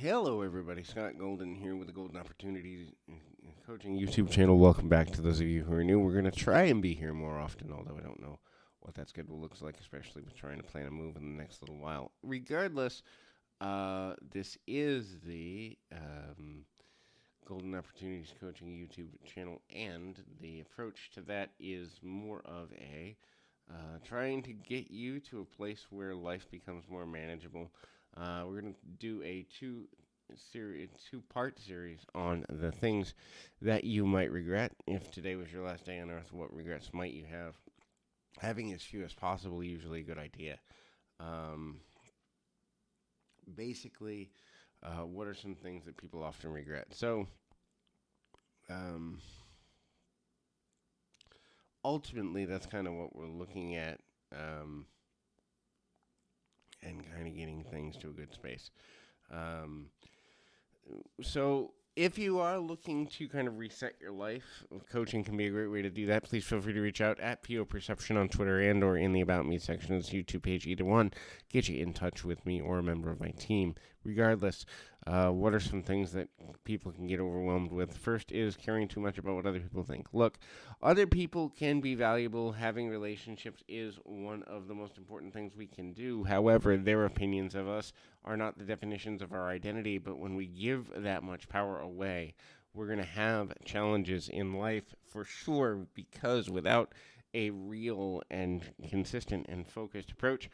Hello, everybody. Scott Golden here with the Golden Opportunities Coaching YouTube channel. Welcome back to those of you who are new. We're going to try and be here more often, although I don't know what that schedule looks like, especially with trying to plan a move in the next little while. Regardless, this is the Golden Opportunities Coaching YouTube channel, and the approach to that is more of a trying to get you to a place where life becomes more manageable. We're going to do a two-part series on the things that you might regret. If today was your last day on earth, what regrets might you have? Having as few as possible, usually a good idea. Basically, what are some things that people often regret? So, ultimately, that's kind of what we're looking at. And kind of getting things to a good space. So if you are looking to kind of reset your life, coaching can be a great way to do that. Please feel free to reach out at PO Perception on Twitter and or in the About Me section of this YouTube page. Either one, get you in touch with me or a member of my team. Regardless, what are some things that people can get overwhelmed with? First is caring too much about what other people think. Look, other people can be valuable. Having relationships is one of the most important things we can do. However, their opinions of us are not the definitions of our identity, but when we give that much power away, we're going to have challenges in life for sure, because without a real and consistent and focused approach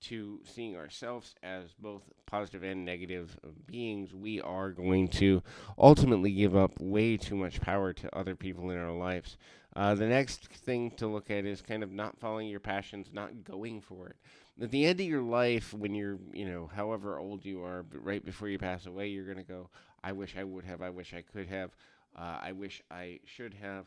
to seeing ourselves as both positive and negative beings, we are going to ultimately give up way too much power to other people in our lives. The next thing to look at is kind of not following your passions, not going for it. At the end of your life, when you're, however old you are, but right before you pass away, you're going to go, I wish I would have, I wish I could have, I wish I should have.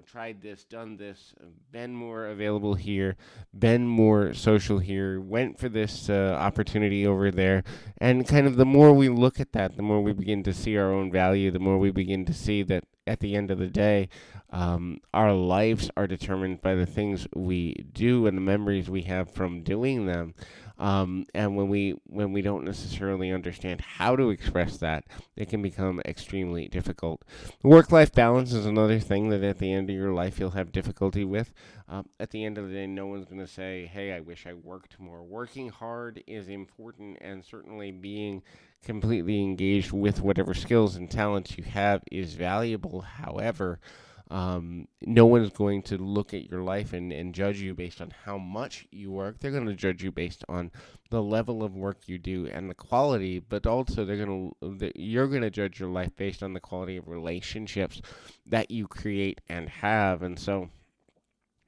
Tried this, done this, been more available here, been more social here, went for this opportunity over there. And kind of the more we look at that, the more we begin to see our own value, the more we begin to see that at the end of the day, our lives are determined by the things we do and the memories we have from doing them. And when we don't necessarily understand how to express that, it can become extremely difficult. Work-life balance is another thing that at the end of your life you'll have difficulty with. At the end of the day, no one's going to say, hey, I wish I worked more. Working hard is important, and certainly being completely engaged with whatever skills and talents you have is valuable. However, no one's going to look at your life and judge you based on how much you work. They're going to judge you based on the level of work you do and the quality, but also you're going to judge your life based on the quality of relationships that you create and have. And so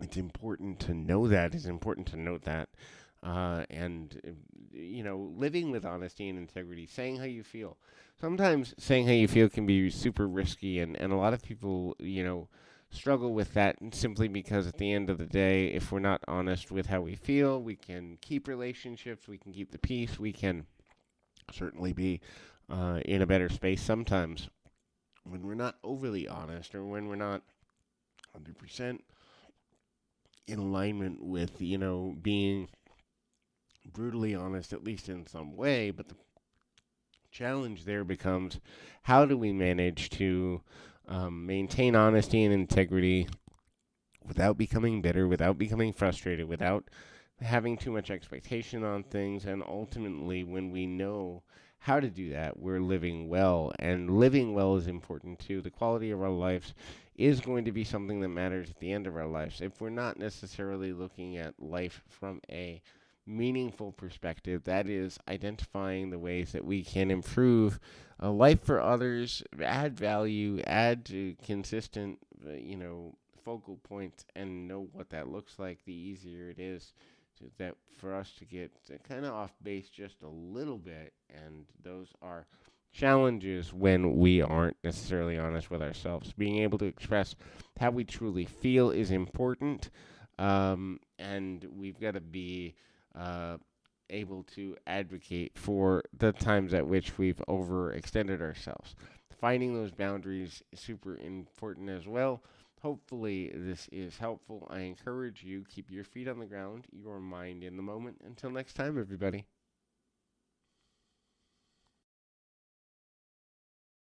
it's important to know that. It's important to note that. Living with honesty and integrity, saying how you feel. Sometimes saying how you feel can be super risky, and a lot of people, struggle with that simply because at the end of the day, if we're not honest with how we feel, we can keep relationships, we can keep the peace, we can certainly be in a better space sometimes. When we're not overly honest, or when we're not 100% in alignment with, being brutally honest, at least in some way, but the challenge there becomes, how do we manage to maintain honesty and integrity without becoming bitter, without becoming frustrated, without having too much expectation on things, and ultimately, when we know how to do that, we're living well, and living well is important too. The quality of our lives is going to be something that matters at the end of our lives. If we're not necessarily looking at life from a meaningful perspective, that is identifying the ways that we can improve life for others, add value, add consistent, focal points, and know what that looks like, the easier it is that for us to get kind of off base just a little bit. And those are challenges when we aren't necessarily honest with ourselves. Being able to express how we truly feel is important, and we've got to be able to advocate for the times at which we've overextended ourselves. Finding those boundaries is super important as well. Hopefully this is helpful. I encourage you, keep your feet on the ground, your mind in the moment. Until next time, everybody.